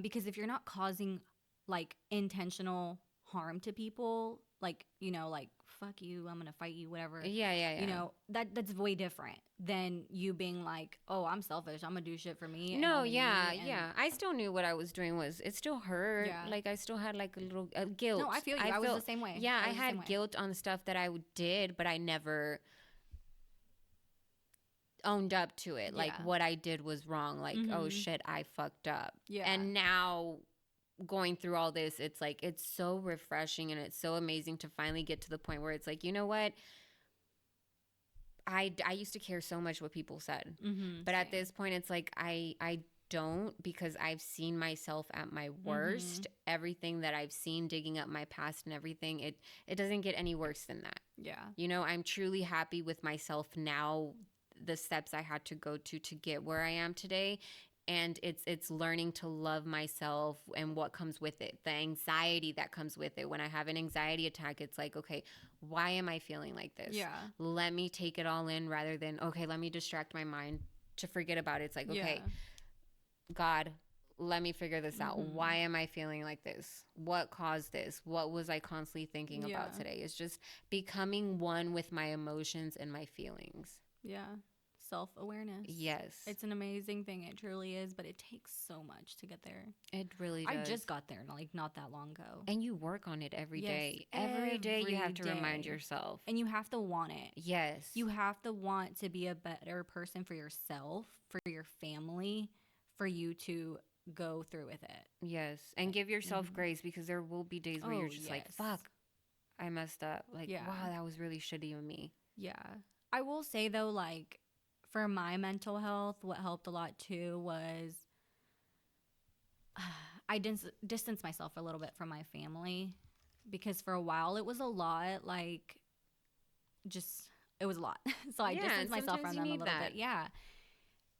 A: Because if you're not causing like intentional harm to people, like, you know, like, fuck you, I'm gonna fight you, whatever.
B: Yeah.
A: You know, that's way different than you being like, oh, I'm selfish, I'm gonna do shit for me.
B: No, yeah. I still knew what I was doing it still hurt.
A: Yeah.
B: Like I still had like a little guilt.
A: No, I feel you. I was the same way.
B: Yeah, I
A: was the
B: had
A: same way.
B: guilt on stuff that I did, but I never owned up to it. Like
A: Yeah.
B: what I did was wrong. Like, oh shit, I fucked up.
A: Yeah.
B: And now going through all this, it's like, it's so refreshing and it's so amazing to finally get to the point where it's like, you know what? I used to care so much what people said. But at this point, it's like, I don't, because I've seen myself at my worst. Everything that I've seen, digging up my past and everything, it doesn't get any worse than that.
A: Yeah.
B: You know, I'm truly happy with myself now, the steps I had to go to get where I am today. And it's learning to love myself and what comes with it, the anxiety that comes with it. When I have an anxiety attack, it's like, okay, why am I feeling like this?
A: Yeah.
B: Let me take it all in rather than, okay, let me distract my mind to forget about it. It's like, okay, God, let me figure this out. Why am I feeling like this? What caused this? What was I constantly thinking about today? It's just becoming one with my emotions and my feelings.
A: Yeah. Self-awareness.
B: Yes.
A: It's an amazing thing. It truly is, but it takes so much to get there.
B: It really does.
A: I just got there, like, not that long ago.
B: And you work on it every
A: Yes,
B: day. Every day you have to remind
A: day.
B: yourself.
A: And you have to want it.
B: Yes.
A: You have to want to be a better person for yourself, for your family, for you to go through with it.
B: Yes. And give yourself grace, because there will be days where you're just like, fuck, I messed up. Like, wow, that was really shitty of me.
A: Yeah. I will say, though, like, for my mental health, what helped a lot too was I distanced myself a little bit from my family, because for a while it was a lot, like, just, it was a lot. So I distanced myself from them a little bit. Yeah.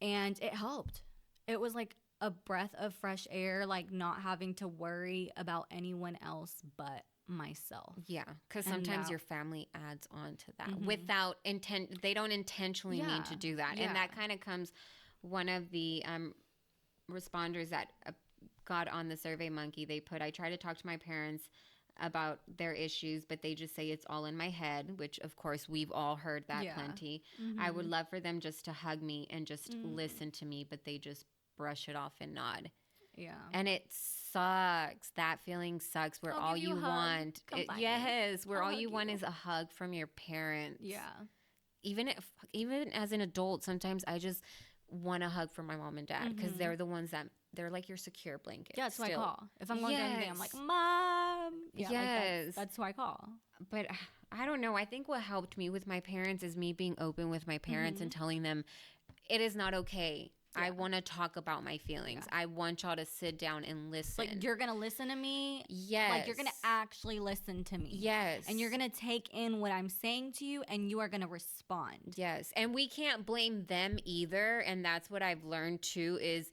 A: And it helped. It was like a breath of fresh air, like not having to worry about anyone else but myself.
B: Yeah, because sometimes your family adds on to that without intent. They don't intentionally mean to do that. And that kind of comes, one of the responders that got on the Survey Monkey, they put, I try to talk to my parents about their issues, but they just say it's all in my head, which of course we've all heard that plenty. I would love for them just to hug me and just listen to me, but they just brush it off and nod.
A: Yeah.
B: And it sucks. That feeling sucks, where all you want, where all you want is a hug from your parents.
A: Yeah.
B: Even as an adult, sometimes I just want a hug from my mom and dad, because they're the ones that, they're like your secure blanket.
A: Yeah, that's who I call. If I'm going through anything, I'm like, Mom. Yeah,
B: yes.
A: Like that's who I call.
B: But I don't know. I think what helped me with my parents is me being open with my parents and telling them it is not okay. I want to talk about my feelings. I want y'all to sit down and listen.
A: Like, you're going to listen to me?
B: Yes.
A: Like, you're going to actually listen to me.
B: Yes.
A: And you're going to take in what I'm saying to you, and you are going to respond.
B: Yes. And we can't blame them either. And that's what I've learned too, is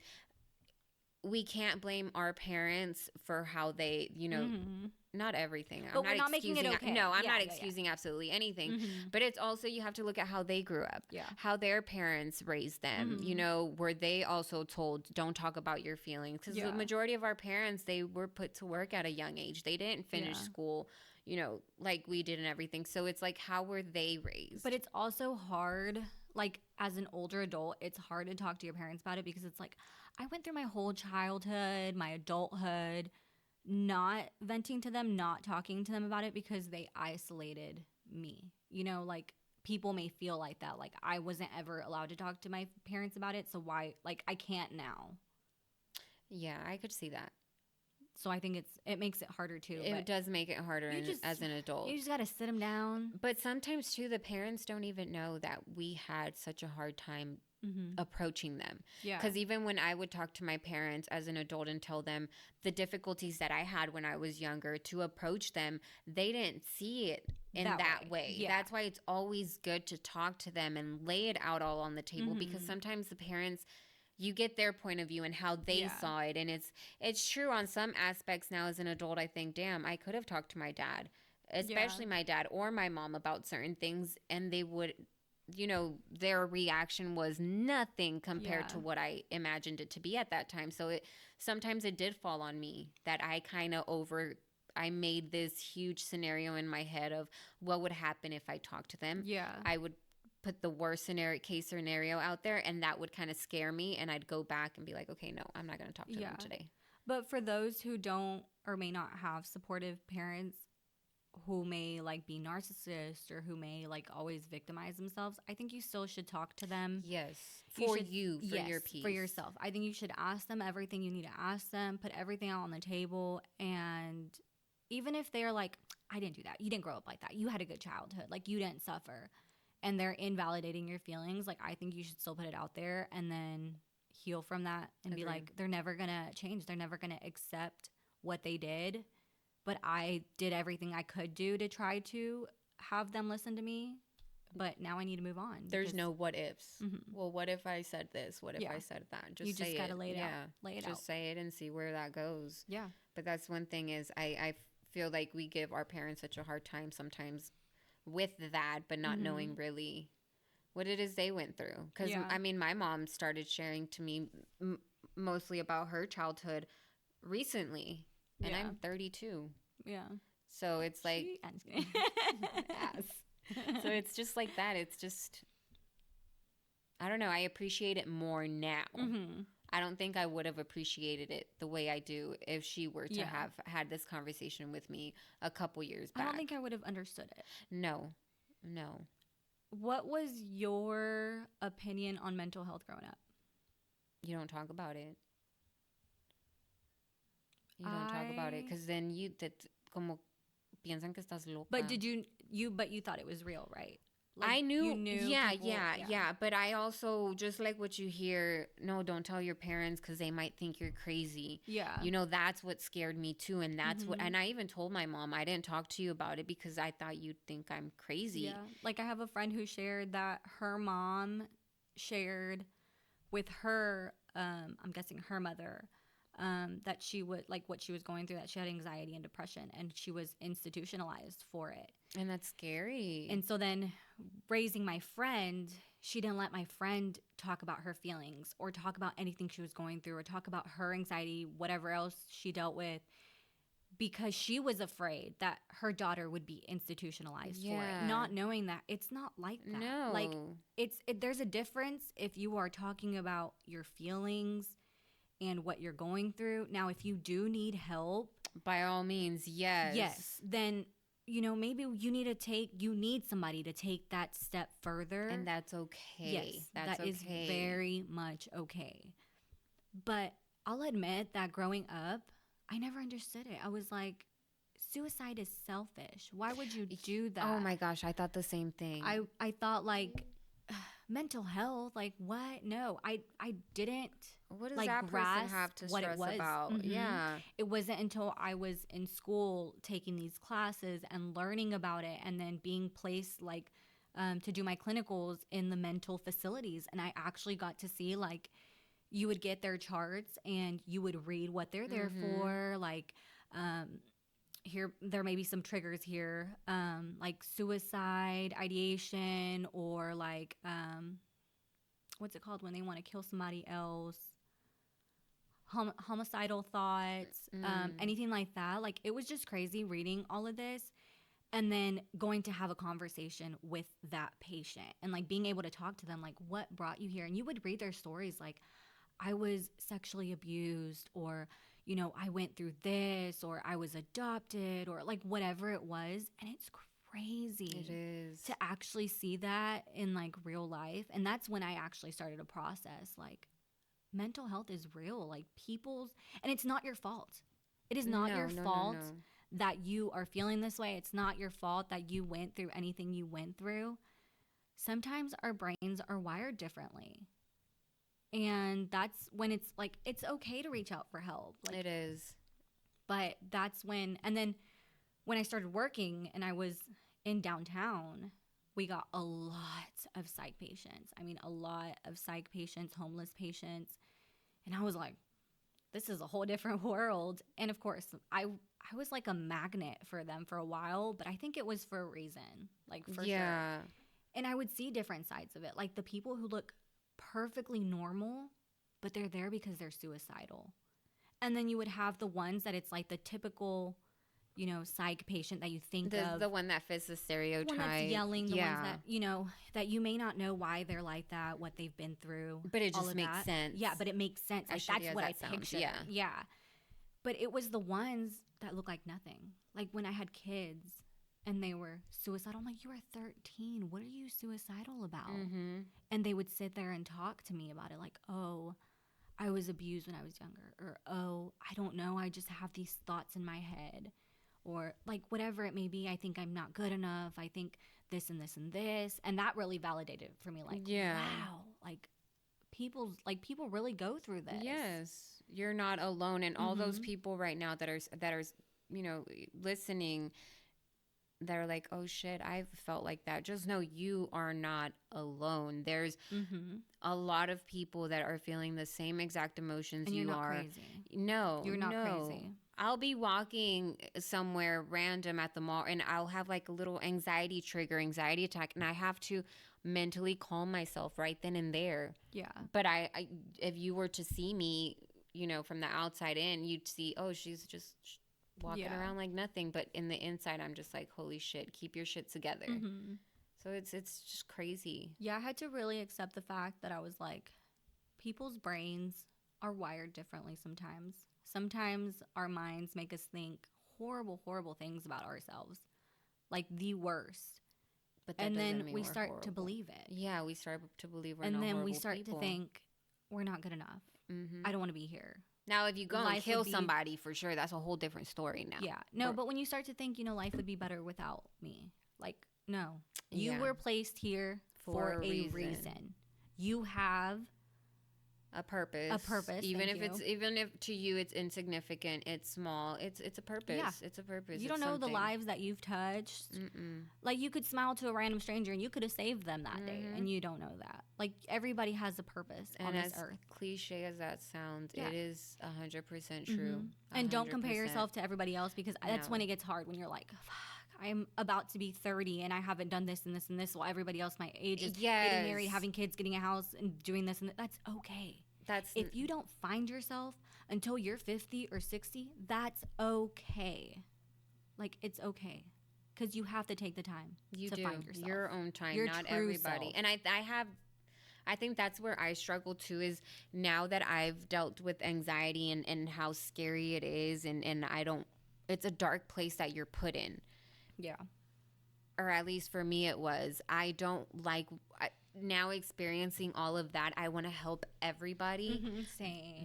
B: we can't blame our parents for how they, you know, not everything.
A: But we're not making it okay.
B: No, I'm not excusing absolutely anything. But it's also, you have to look at how they grew up.
A: Yeah.
B: How their parents raised them. You know, were they also told, don't talk about your feelings? Because the majority of our parents, they were put to work at a young age. They didn't finish school. like we did and everything. So it's like, how were they raised?
A: But it's also hard, like as an older adult, it's hard to talk to your parents about it because it's like, I went through my whole childhood, my adulthood, not venting to them, not talking to them about it because they isolated me. Like people may feel like that. Like I wasn't ever allowed to talk to my parents about it. So why, like, I can't now.
B: Yeah, I could see that.
A: So I think it makes it harder too.
B: It does make it harder as an adult.
A: You just got to sit them down.
B: But sometimes too, the parents don't even know that we had such a hard time approaching them.
A: Yeah.
B: Because even when I would talk to my parents as an adult and tell them the difficulties that I had when I was younger to approach them, they didn't see it in that way.
A: Yeah.
B: That's why it's always good to talk to them and lay it out all on the table, because sometimes the parents, you get their point of view and how they saw it. And it's true on some aspects. Now as an adult, I think, damn, I could have talked to my dad, especially my dad or my mom, about certain things, and they would, their reaction was nothing compared to what I imagined it to be at that time. So sometimes it did fall on me that I kind of I made this huge scenario in my head of what would happen if I talked to them.
A: Yeah.
B: I would put the worst case scenario out there, and that would kind of scare me, and I'd go back and be like, okay, no, I'm not going to talk to them today.
A: But for those who don't or may not have supportive parents who may like be narcissists or who may like always victimize themselves, I think you still should talk to them.
B: Yes. For your peace.
A: For yourself. I think you should ask them everything you need to ask them, put everything out on the table. And even if they're like, I didn't do that, you didn't grow up like that, you had a good childhood, like you didn't suffer, and they're invalidating your feelings, like I think you should still put it out there and then heal from that and be like, they're never gonna change, they're never gonna accept what they did, but I did everything I could do to try to have them listen to me, but now I need to move on.
B: There's no what ifs. Well, what if I said this, what if I said that?
A: You just gotta lay it out.
B: Just say it and see where that goes.
A: Yeah.
B: But that's one thing is I feel like we give our parents such a hard time sometimes with that, but not knowing really what it is they went through. Because I mean, my mom started sharing to me mostly about her childhood recently, and I'm 32.
A: Yeah.
B: So it's like, yes. So it's just like that. It's just, I don't know. I appreciate it more now. I don't think I would have appreciated it the way I do if she were to have had this conversation with me a couple years back.
A: I don't think I would have understood it.
B: No.
A: What was your opinion on mental health growing up?
B: You don't talk about it. You don't talk about it because then como piensan que estás loca.
A: But you thought it was real, right? Like,
B: I knew.
A: You knew
B: Yeah. But I also, just like what you hear, no, don't tell your parents because they might think you're crazy.
A: Yeah.
B: That's what scared me too. And that's and I even told my mom, I didn't talk to you about it because I thought you'd think I'm crazy.
A: Yeah. Like I have a friend who shared that her mom shared with her, I'm guessing her mother, that she would, like what she was going through, that she had anxiety and depression and she was institutionalized for it.
B: And that's scary.
A: And so then raising my friend, she didn't let my friend talk about her feelings or talk about anything she was going through or talk about her anxiety, whatever else she dealt with, because she was afraid that her daughter would be institutionalized for it, not knowing that it's not like that.
B: No.
A: Like there's a difference if you are talking about your feelings and what you're going through. Now, if you do need help,
B: by all means, yes,
A: then maybe you need somebody to take that step further,
B: and that's okay.
A: Yes, that is very much okay. But I'll admit that growing up, I never understood it. I was like, suicide is selfish. Why would you do that?
B: Oh my gosh, I thought the same thing.
A: I thought like mental health, like what? No, I didn't.
B: What does that person have to stress about? Yeah.
A: It wasn't until I was in school taking these classes and learning about it and then being placed like to do my clinicals in the mental facilities. And I actually got to see like you would get their charts and you would read what they're there for. Like here, there may be some triggers here, like suicide ideation or like what's it called when they want to kill somebody else? Homicidal thoughts, anything like that. Like it was just crazy reading all of this. and then going to have a conversation with that patient and like being able to talk to them, like, what brought you here? And you would read their stories like, I was sexually abused, or, you know, I went through this, or I was adopted, or like whatever it was. And it's crazy.
B: It is.
A: To actually see that in like real life. And that's when I actually started a process like, mental health is real. Like, people's, and it's not your fault. It is not your fault that you are feeling this way. It's not your fault that you went through anything you went through. Sometimes our brains are wired differently. And that's when it's like, it's okay to reach out for help. Like,
B: It is.
A: but that's when, and then when I started working and I was in downtown, we got a lot of psych patients. I mean, a lot of psych patients, homeless patients. And I was like, this is a whole different world. And of course, I was like a magnet for them for a while, but I think it was for a reason, like for sure. And I would see different sides of it, like the people who look perfectly normal, but they're there because they're suicidal. And then you would have the ones that it's like the typical, you know, psych patient that you think of.
B: The one that fits the stereotype.
A: The one that's yelling, the ones that, you know, that you may not know why they're like that, what they've been through.
B: But it just makes sense.
A: Yeah, but it makes sense. Like, that's what I pictured. Yeah. But it was the ones that look like nothing. Like when I had kids and they were suicidal, I'm like, you are 13. What are you suicidal about?
B: Mm-hmm.
A: And they would sit there and talk to me about it. Like, oh, I was abused when I was younger. Or, oh, I don't know. I just have these thoughts in my head. Or like whatever it may be, I think I'm not good enough. I think this and this and this. And that really validated it for me. Like, wow, like people really go through this.
B: Yes. You're not alone. And all those people right now that are, you know, listening, that are like, oh shit, I've felt like that. Just know you are not alone. There's a lot of people that are feeling the same exact emotions
A: and
B: you
A: you're not
B: are.
A: Crazy.
B: No,
A: you're not
B: no.
A: crazy.
B: I'll be walking somewhere random at the mall and I'll have like a little anxiety attack, and I have to mentally calm myself right then and there.
A: Yeah.
B: But I if you were to see me, you know, from the outside in, you'd see, oh, she's just walking around like nothing. But in the inside, I'm just like, holy shit, keep your shit together. So it's just crazy.
A: Yeah, I had to really accept the fact that I was like, people's brains are wired differently sometimes. Sometimes our minds make us think horrible, horrible things about ourselves, like the worst.
B: But that
A: and
B: doesn't
A: then
B: mean
A: we
B: we're
A: start
B: horrible.
A: to believe it.
B: Yeah, we start to believe we're not
A: and then
B: horrible
A: we start
B: people.
A: to think we're not good enough. I don't want to be here.
B: Now, if you go and kill somebody, for sure, that's a whole different story now.
A: Yeah. No, but when you start to think, you know, life would be better without me, like, no. You were placed here for a reason. You have
B: a purpose. Even if to you it's insignificant, it's small, it's a purpose. Yeah. It's a purpose.
A: You don't know the lives that you've touched. Like, you could smile to a random stranger and you could have saved them that day, and you don't know that. Like, everybody has a purpose on this earth.
B: Cliche as that sounds, it is 100% true. 100%.
A: And don't compare yourself to everybody else, because that's when it gets hard, when you're like, fuck, I'm about to be 30 and I haven't done this and this and this, while everybody else my age is getting married, having kids, getting a house, and doing this and that. That's okay. If you don't find yourself until you're 50 or 60, that's okay. Like, it's okay, because you have to take the time to find yourself.
B: Your own time, not everybody. Self. And I think that's where I struggle too, is now that I've dealt with anxiety and how scary it is, and it's a dark place that you're put in.
A: Yeah.
B: Or at least for me it was. I don't like now experiencing all of that. I want to help everybody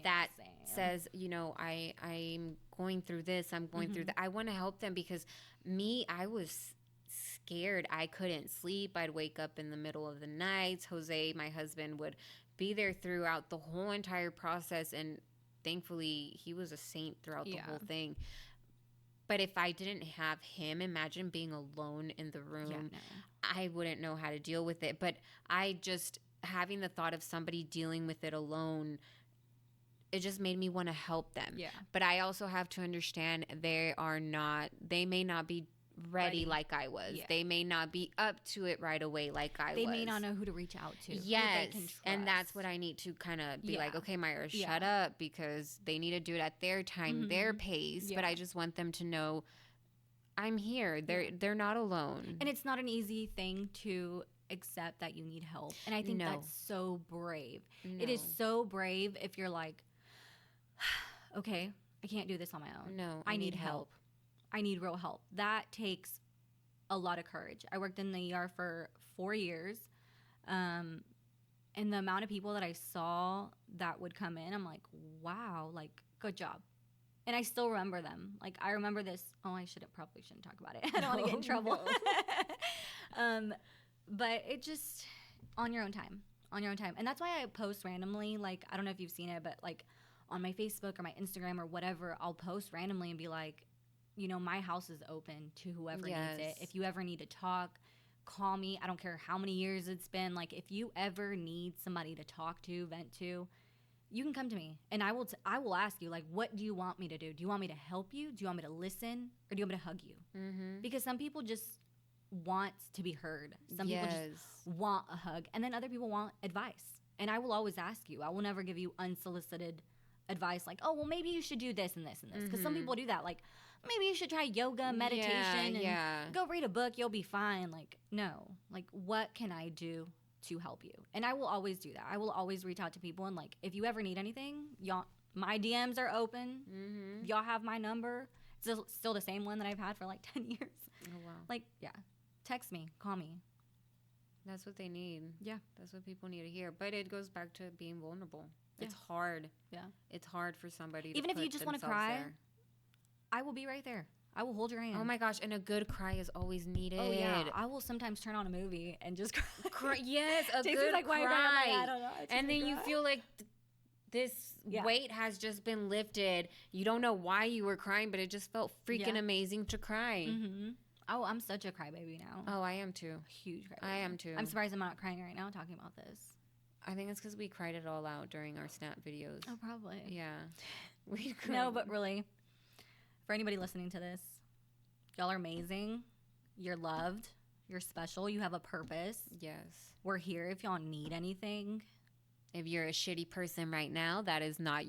B: that says, you know, I'm going through this, I'm going through that. I want to help them, because I was scared. I couldn't sleep. I'd wake up in the middle of the night. Jose, my husband, would be there throughout the whole entire process, and thankfully he was a saint throughout the whole thing. But if I didn't have him, imagine being alone in the room. Yeah, no. I wouldn't know how to deal with it. But having the thought of somebody dealing with it alone, it just made me want to help them.
A: Yeah.
B: But I also have to understand they may not be ready like I was. Yeah. They may not be up to it right away like I was.
A: They may not know who to reach out to.
B: Yes. And that's what I need to kind of be like, okay, Myra, shut up, because they need to do it at their time, their pace. Yeah. But I just want them to know I'm here. They're not alone.
A: And it's not an easy thing to accept that you need help. And I think
B: No.
A: that's so brave.
B: No.
A: It is so brave if you're like, okay, I can't do this on my own.
B: No,
A: I need help. I need real help. That takes a lot of courage. I worked in the ER for 4 years. And the amount of people that I saw that would come in, I'm like, wow, like, good job. And I still remember them. Like, I remember this. Oh, I probably shouldn't talk about it. I don't want to get in trouble. No. But it just, on your own time. And that's why I post randomly. Like, I don't know if you've seen it, but like on my Facebook or my Instagram or whatever, I'll post randomly and be like, you know, my house is open to whoever needs it. If you ever need to talk, call me. I don't care how many years it's been. Like, if you ever need somebody to talk to, vent to, you can come to me, and I will ask you, like, what do you want me to do? Do you want me to help you? Do you want me to listen? Or do you want me to hug you? Mm-hmm. Because some people just want to be heard. Some people just want a hug. And then other people want advice. And I will always ask you. I will never give you unsolicited advice like, oh, well, maybe you should do this and this and this. Because some people do that. Like, maybe you should try yoga, meditation, and go read a book. You'll be fine. Like, no. Like, what can I do to help you? And I will always do that. I will always reach out to people, and like, if you ever need anything, y'all, my DMs are open. Mm-hmm. Y'all have my number. It's still the same one that I've had for like 10 years. Oh, wow. Like, yeah. Text me. Call me.
B: That's what they need.
A: Yeah.
B: That's what people need to hear. But it goes back to being vulnerable.
A: Yeah.
B: It's hard.
A: Yeah.
B: It's hard for somebody to
A: even if you just want to cry, there. I will be right there. I will hold your hand.
B: Oh my gosh, and a good cry is always needed.
A: Oh yeah, I will sometimes turn on a movie and just cry.
B: Yes, a good
A: like,
B: cry.
A: I don't know.
B: And then you feel like this weight has just been lifted. You don't know why you were crying, but it just felt freaking amazing to cry.
A: Mm-hmm. Oh, I'm such a crybaby now.
B: Oh, I am too.
A: Huge crybaby.
B: I am too.
A: I'm surprised I'm not crying right now talking about this.
B: I think it's because we cried it all out during our Snap videos.
A: Oh, probably.
B: Yeah. We cried.
A: No, but really, for anybody listening to this, y'all are amazing. You're loved. You're special. You have a purpose.
B: Yes.
A: We're here if y'all need anything.
B: If you're a shitty person right now, that's not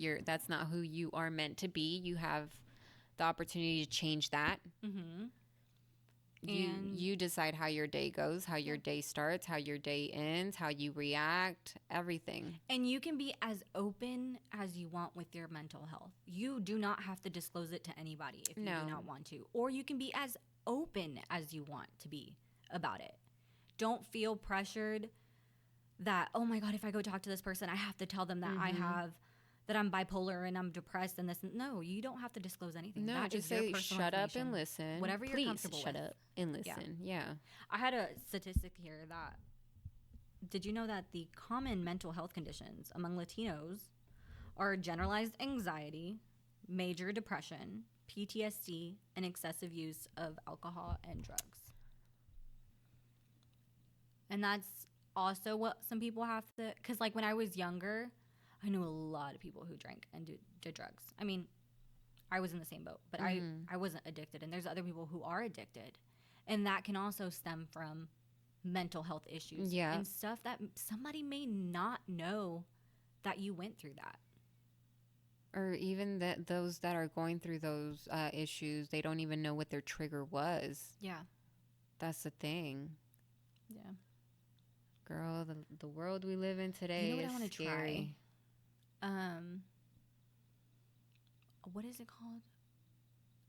B: who you are meant to be. You have the opportunity to change that. Mm-hmm. You decide how your day goes, how your day starts, how your day ends, how you react, everything.
A: And you can be as open as you want with your mental health. You do not have to disclose it to anybody if you do not want to. Or you can be as open as you want to be about it. Don't feel pressured that, oh my God, if I go talk to this person, I have to tell them that that I'm bipolar and I'm depressed and this. No, you don't have to disclose anything.
B: No,
A: that
B: just say shut up and listen.
A: Whatever you're comfortable with.
B: Please shut up and listen. Yeah.
A: I had a statistic here that, did you know that the common mental health conditions among Latinos are generalized anxiety, major depression, PTSD, and excessive use of alcohol and drugs? And that's also what some people have to, because like when I was younger, I knew a lot of people who drank and did drugs. I mean, I was in the same boat, but I wasn't addicted. And there's other people who are addicted. And that can also stem from mental health issues. Yeah. And stuff that somebody may not know that you went through that.
B: Or even that those that are going through those issues, they don't even know what their trigger was.
A: Yeah.
B: That's the thing.
A: Yeah.
B: Girl, the world we live in today is scary.
A: What is it called?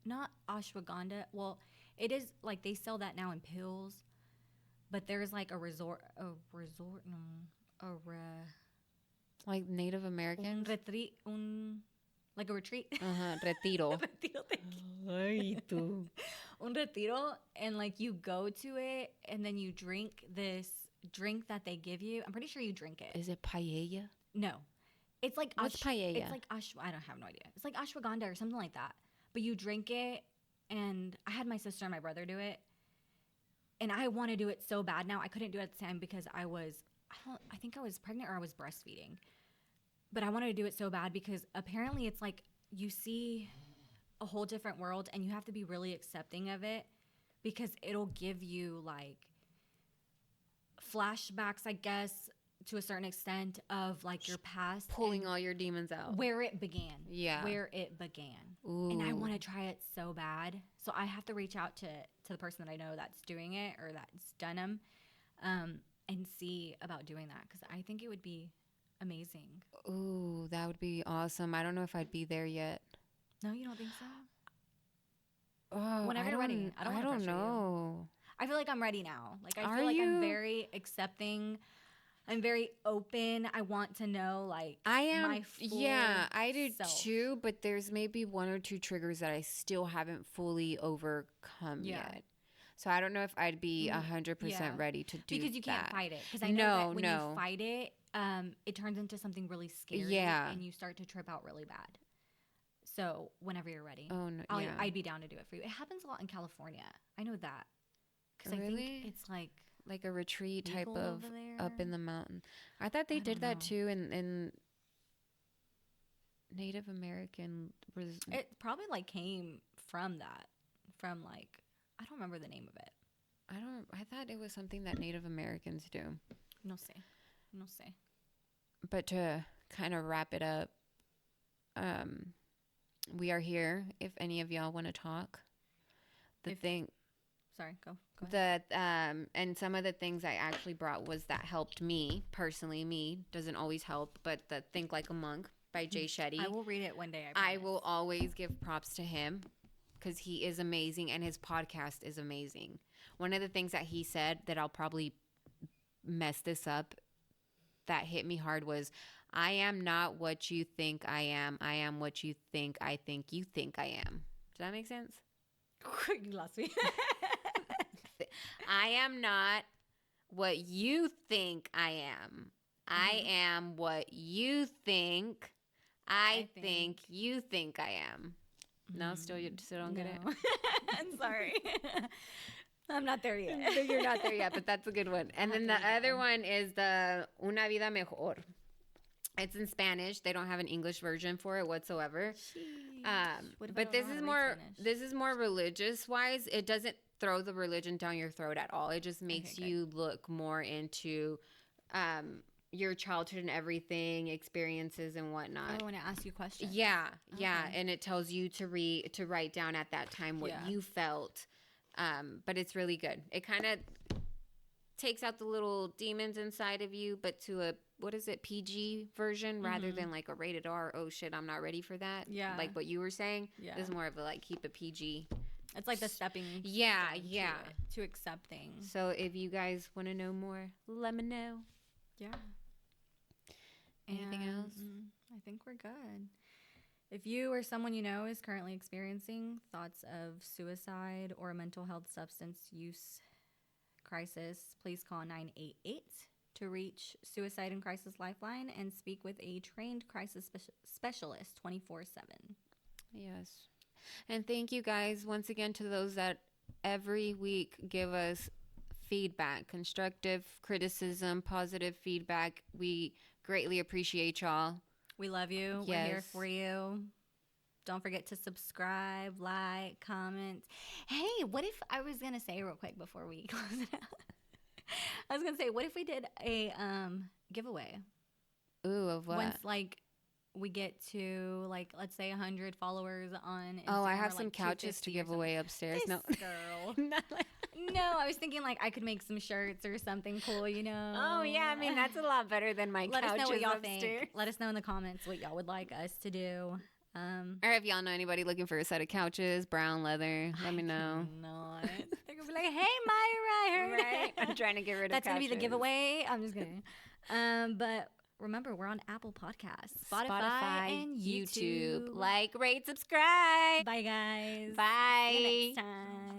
A: Not ashwagandha. Well, it is like they sell that now in pills, but there's like
B: like Native Americans?
A: Like a retreat.
B: Retiro.
A: Un retiro, and like you go to it and then you drink this drink that they give you. I'm pretty sure you drink it.
B: Is it paella?
A: No. It's like
B: what's paella?
A: It's like I don't have no idea. It's like ashwagandha or something like that. But you drink it, and I had my sister and my brother do it, and I want to do it so bad now. I couldn't do it at the time because I think I was pregnant or I was breastfeeding. But I wanted to do it so bad because apparently it's like you see a whole different world, and you have to be really accepting of it because it'll give you like flashbacks, I guess, to a certain extent of like your past,
B: pulling all your demons out,
A: where it began.
B: Yeah,
A: where it began.
B: Ooh.
A: And I want to try it so bad. bad. So I have to reach out to the person that I know that's doing it or that's done them, and see about doing that because I think it would be amazing.
B: Ooh, that would be awesome. I don't know if I'd be there yet.
A: No, you don't think so?
B: Oh,
A: Whenever you're ready. I don't want to pressure you.
B: know.
A: I feel like I'm ready now. Like I
B: Are
A: feel like I'm
B: you?
A: very accepting. I'm very open. I want to know like
B: I am.
A: my full
B: Yeah, I do
A: self.
B: too. But there's maybe one or two triggers that I still haven't fully overcome
A: Yeah.
B: yet. So I don't know if I'd be 100%
A: Yeah.
B: ready to do
A: Because you can't
B: that.
A: fight it. Because I know that when you fight it, it turns into something really scary.
B: Yeah.
A: And you start to trip out really bad. So whenever you're ready,
B: Oh no, yeah.
A: I'd be down to do it for you. It happens a lot in California. I know that. Because I
B: Really?
A: think it's like
B: a retreat type
A: legal
B: of
A: over there.
B: up in the mountain. I thought they
A: I
B: did
A: don't
B: that
A: know.
B: too in Native American.
A: It probably like came from that. From like, I don't remember the name of it.
B: I thought it was something that Native Americans do.
A: No sé. No sé.
B: But to kind of wrap it up, we are here if any of y'all want to talk.
A: Sorry, go ahead.
B: And some of the things I actually brought was that helped me personally. Me doesn't always help, but the Think Like a Monk by Jay Shetty.
A: I will read it one day.
B: I will always give props to him because he is amazing and his podcast is amazing. One of the things that he said that I'll probably mess this up that hit me hard was, I am not what you think I am. I am what you think I think you think I am. Does that make sense?
A: You lost me.
B: I am not what you think I am. I am what you think I think you think I am. No, still don't get it?
A: I'm sorry. I'm not there yet.
B: You're not there yet, but that's a good one. And then the other one is the Una Vida Mejor. It's in Spanish. They don't have an English version for it whatsoever. But this is more religious wise. It doesn't throw the religion down your throat at all. It just makes you look more into your childhood and everything, experiences and whatnot.
A: I want to ask you questions.
B: Yeah, and it tells you to write down at that time what you felt. But it's really good. It kind of takes out the little demons inside of you, but to a PG version rather than like a rated R. Oh shit, I'm not ready for that. Yeah, like what you were saying. Yeah, it's more of a like keep it PG.
A: It's like the stepping. To accepting.
B: So if you guys want to know more, let me know.
A: Yeah.
B: Anything else?
A: I think we're good. If you or someone you know is currently experiencing thoughts of suicide or mental health substance use crisis, please call 988 to reach Suicide and Crisis Lifeline and speak with a trained crisis specialist 24/7.
B: Yes. And thank you guys once again to those that every week give us feedback, constructive criticism, positive feedback. We greatly appreciate y'all.
A: We love you. Yes. We're here for you. Don't forget to subscribe, like, comment. Hey, what if I was going to say real quick before we close it out? I was going to say, what if we did a giveaway?
B: Ooh, of what?
A: Once, like, we get to, like, let's say 100 followers on Instagram.
B: Oh, I have some couches to give away upstairs.
A: This girl. No, I was thinking, like, I could make some shirts or something cool, you know?
B: Oh, yeah. I mean, that's a lot better than my couches upstairs. Let us know what y'all think.
A: Let us know in the comments what y'all would like us to do.
B: Or if y'all know anybody looking for a set of couches, brown leather, let me know.
A: No, they're going to be like, hey, Myra, I heard.
B: Right? I'm trying to get rid of
A: That's
B: couches.
A: That's going to be the giveaway. I'm just kidding. But remember, we're on Apple Podcasts, Spotify and YouTube.
B: Like, rate, subscribe.
A: Bye, guys.
B: Bye.
A: See you next time.